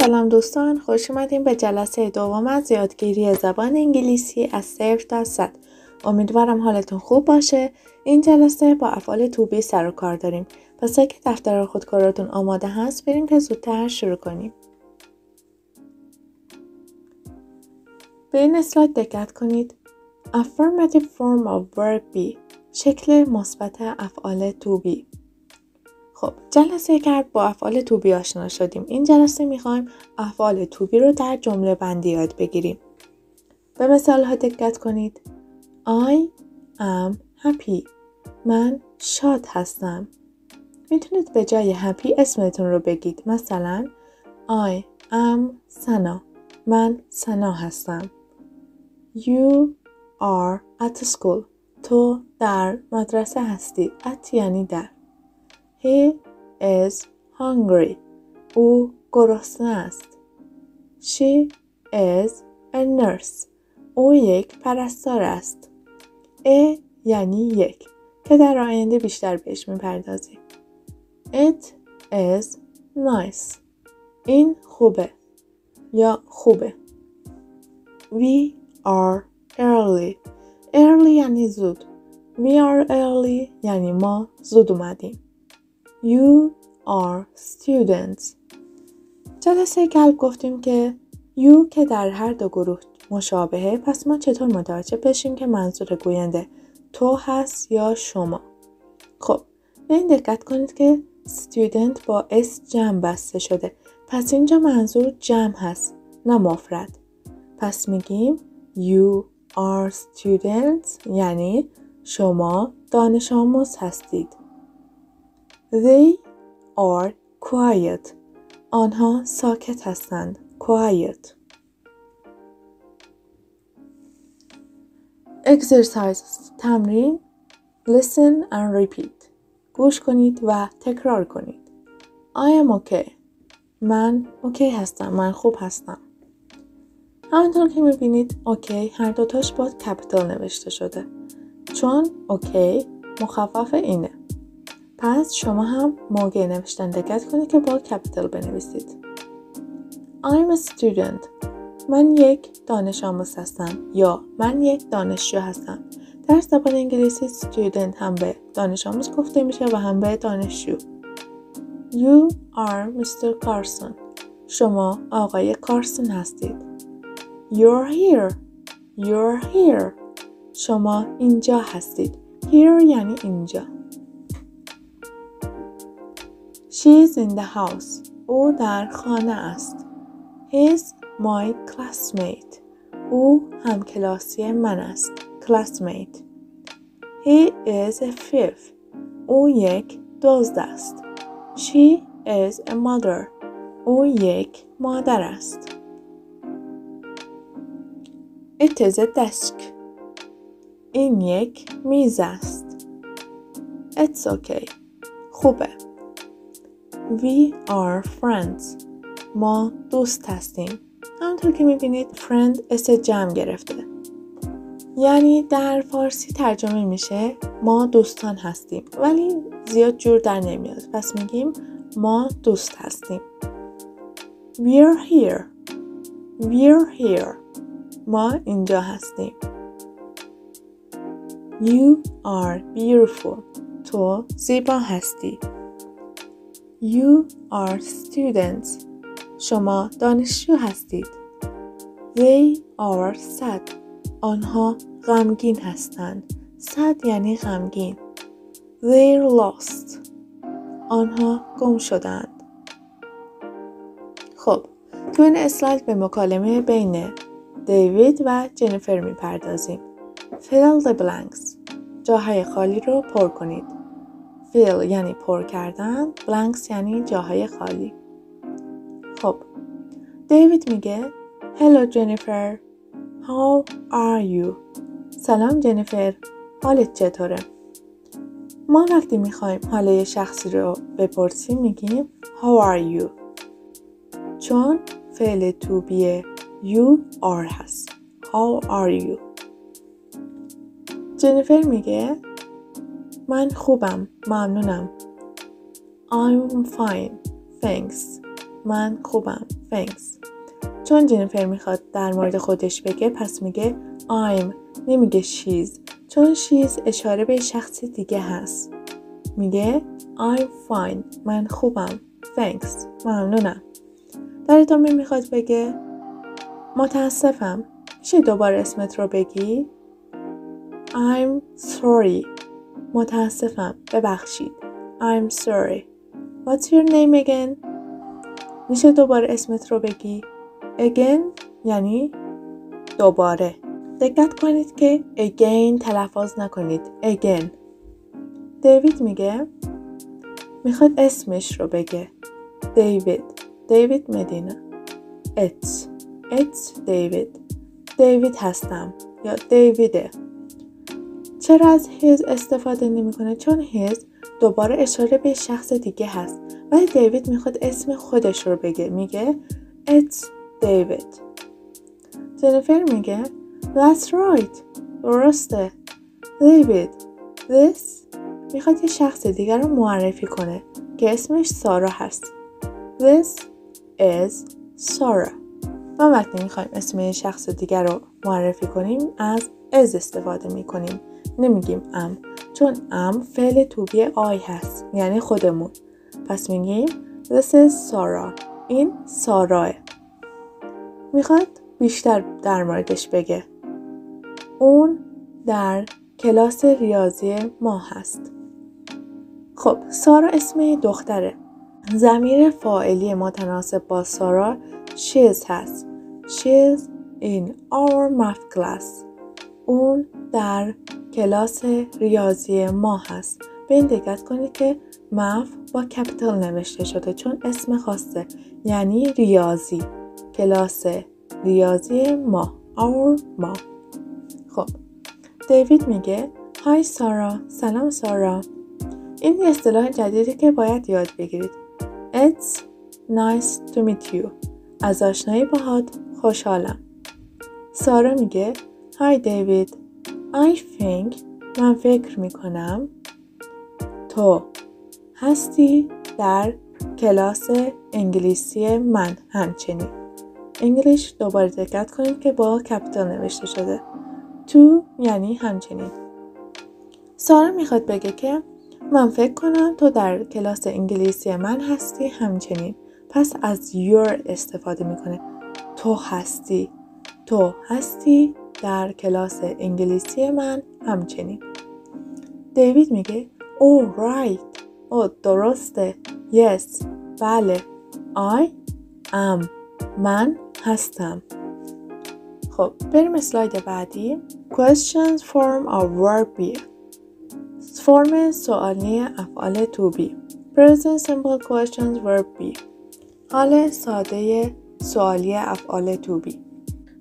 سلام دوستان، خوش اومدین به جلسه دوم از یادگیری زبان انگلیسی از 0 تا 100. امیدوارم حالتون خوب باشه. این جلسه با افعال تو بی سر و کار داریم. پس اگه دفتر خودکاراتون آماده هست بریم که زودتر شروع کنیم. به این اسلاید دقت کنید. Affirmative form of verb be، شکل مثبت افعال تو بی. خب جلسه قبل با افعال تو بی آشنا شدیم. این جلسه میخوایم افعال تو بی رو در جمله بندی یاد بگیریم. به مثال ها دقت کنید. I am happy. من شاد هستم. میتونید به جای happy اسمتون رو بگید. مثلا I am سنا. من سنا هستم. You are at school. تو در مدرسه هستی. at یعنی در. He is hungry. او گرسنه است. She is a nurse. او یک پرستار است. A یعنی یک که در آینده بیشتر بهش میپردازیم. It is nice. این خوبه یا خوبه. We are early. Early یعنی زود. We are early یعنی ما زود اومدیم. You are students. جلسه قبل گفتیم که you که در هر دو گروه مشابهه، پس ما چطور متوجه بشیم که منظور گوینده تو هست یا شما؟ خب به این دقت کنید که student با اس جمع بسته شده، پس اینجا منظور جمع هست نه مفرد. پس میگیم you are students یعنی شما دانش آموز هستید. They are quiet. آنها ساکت هستند. Quiet. Exercises. تمرین. Listen and repeat. گوش کنید و تکرار کنید. I am okay. من اوکی هستم. من خوب هستم. همونطور که میبینید اوکی هر دوتاش با کپیتال نوشته شده. چون اوکی مخفف اینه. پس شما هم موقع نوشتن دقت کنید که با کپیتال بنویسید. I'm a student. من یک دانش آموز هستم یا من یک دانشجو هستم. در زبان انگلیسی student هم به دانش آموز گفته میشه و هم به دانشجو. You are Mr. Carson. شما آقای کارسون هستید. You're here. You're here. شما اینجا هستید. Here یعنی اینجا. She's in the house. او در خانه است. He's my classmate. او همکلاسی من است. Classmate. He is a thief. او یک دزد است. She is a mother. او یک مادر است. It is a desk. این یک میز است. It's okay. خوبه. We are friends. ما دوست هستیم. همونطور که میبینید friend اس جمع گرفته. یعنی در فارسی ترجمه میشه ما دوستان هستیم ولی زیاد جور در نمیاد. پس میگیم ما دوست هستیم. We're here. We're here. ما اینجا هستیم. You are beautiful. تو زیبا هستی. You are students. شما دانشجو هستید. They are sad. آنها غمگین هستند. sad یعنی غمگین. They're lost. آنها گم شدند. خب تو این اسلاید به مکالمه بین دیوید و جنیفر میپردازیم. Fill the blanks. جاهای خالی رو پر کنید. fill یعنی پر کردن. blanks یعنی جاهای خالی. خب دیوید میگه Hello Jennifer. How are you? سلام جنیفر. حالت چطوره؟ ما وقتی میخوایم حال یه شخصی رو بپرسیم میگیم How are you? چون فعل تو بی you are هست. How are you? جنیفر میگه من خوبم. ممنونم. I'm fine. Thanks. من خوبم. thanks. چون جنیفر میخواد در مورد خودش بگه پس میگه I'm، نمیگه she's، چون she's اشاره به شخص دیگه هست. میگه I'm fine، من خوبم، thanks، ممنونم. در ادامه میخواد بگه متاسفم، میشه دوباره اسمت رو بگی؟ I'm sorry، متاسفم، ببخشید. I'm sorry. What's your name again؟ میشه دوباره اسمت رو بگی؟ again یعنی دوباره. دقت کنید که again تلفظ نکنید. again. دیوید میگه میخواد اسمش رو بگه. دیوید مدینا. It's دیوید هستم یا دیویده. چرا از his استفاده نمیکنه؟ چون his دوباره اشاره به شخص دیگه هست. ولی دیوید میخواد اسم خودش رو بگه. میگه It's David. جنیفر میگه That's right. درسته. دیوید This میخواد یه شخص دیگر رو معرفی کنه که اسمش سارا هست. This is Sarah. ما وقتی میخوایم اسم یه شخص دیگر رو معرفی کنیم از is استفاده میکنیم. نمیگیم am، چون am فعل to be I هست، یعنی خودمون. پس میگیم This is Sarah. این ساراه. میخواد بیشتر در موردش بگه. اون در کلاس ریاضی ما هست. خب سارا اسم دختره. ضمیر فاعلی متناسب با سارا she's هست. She's in our math class. اون در کلاس ریاضی ما هست. به این دقت کنید که math با کپیتال نوشته شده چون اسم خاصه، یعنی ریاضی. کلاس ریاضی ما. our ما. خب دیوید میگه های سارا، سلام سارا. این یه اصطلاح جدیدی که باید یاد بگیرید. It's nice to meet you. از آشنایی باهات خوشحالم. سارا میگه های دیوید، I think، من فکر میکنم تو هستی در کلاس انگلیسی من همچنین. انگلیش دوباره دقت کنید که با کپیتال نوشته شده. تو یعنی همچنین. سارا میخواد بگه که من فکر کنم تو در کلاس انگلیسی من هستی همچنین. پس از your استفاده میکنه. تو هستی در کلاس انگلیسی من همچنین. دیوید میگه oh right. درسته. yes. بله. I am. من هستم. خب بریم اسلاید بعدی. questions form of verb be. فرم سوالی افعال to be. present simple questions verb be. حال ساده سوالی افعال to be.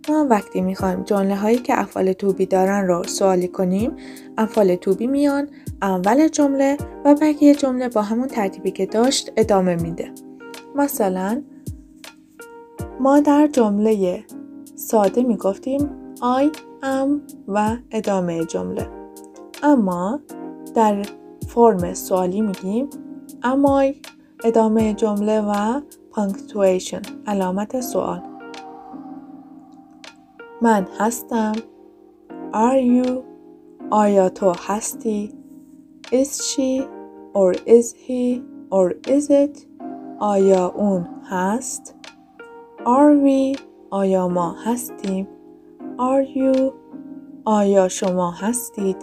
ما وقتی میخوایم جمله هایی که افعال to be دارن رو سوالی کنیم، افعال to be میان اول جمله و بقیه جمله با همون ترتیبی که داشت ادامه میده. مثلا ما در جمله ساده میگفتیم I am و ادامه جمله. اما در فرم سوالی میگیم am I ادامه جمله و punctuation علامت سوال. من هستم. Are you؟ آیا تو هستی؟ Is she or is he or is it؟ آیا اون هست؟ Are we؟ آیا ما هستیم؟ Are you؟ آیا شما هستید؟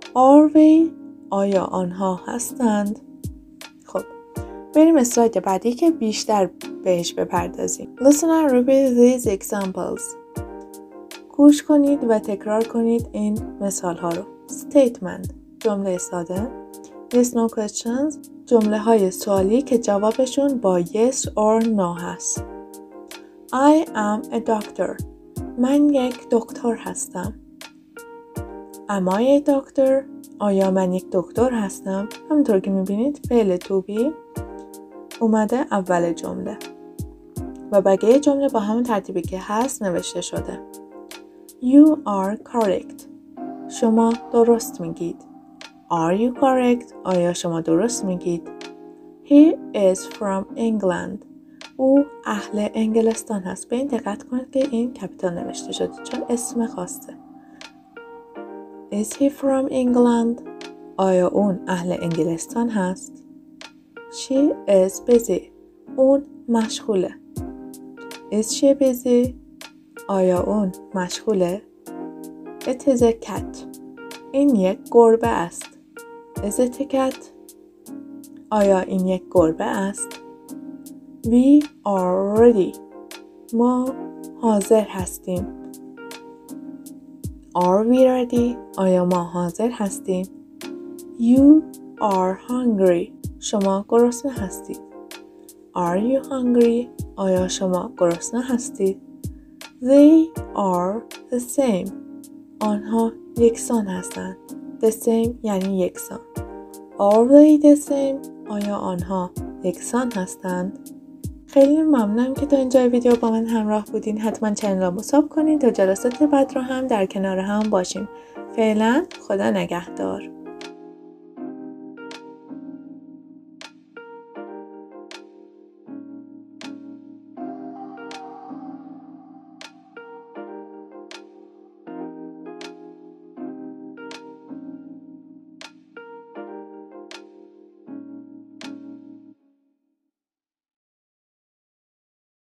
Are we؟ آیا آنها هستند؟ خب بریم اسلاید بعدی که بیشتر بهش بپردازیم. Listen and repeat these examples. گوش کنید و تکرار کنید این مثال ها رو. Statement جمله ساده. Yes no questions جمله های سوالی که جوابشون با yes or no هست. I am a doctor. من یک دکتر هستم. Am I a doctor؟ آیا من یک دکتر هستم؟ همونطور که میبینید فعل to be اومده اول جمله و بقیه جمله با همون ترتیبی که هست نوشته شده. You are correct. شما درست میگید. Are you correct؟ آیا شما درست میگید؟ He is from England. او اهل انگلستان هست. به این دقت کنید که این کپیتال نوشته شده چون اسم خاصه. Is he from England؟ آیا اون اهل انگلستان هست؟ She is busy. اون مشغوله. Is she busy؟ آیا اون مشغوله؟ It is a cat. این یک گربه است. Is it a cat؟ آیا این یک گربه است؟ We are ready. ما حاضر هستیم. Are we ready؟ آیا ما حاضر هستیم؟ You are hungry. شما گرسنه هستید. Are you hungry؟ آیا شما گرسنه هستید؟ They are the same. آنها یکسان هستند. The same یعنی یکسان. Are they the same؟ آیا آنها یکسان هستند؟ خیلی ممنونم که تا اینجای ویدیو با من همراه بودین. حتما چنل را سابسکرایب کنید تا جلسات بعد رو هم در کنار هم باشیم. فعلا خدا نگهدار.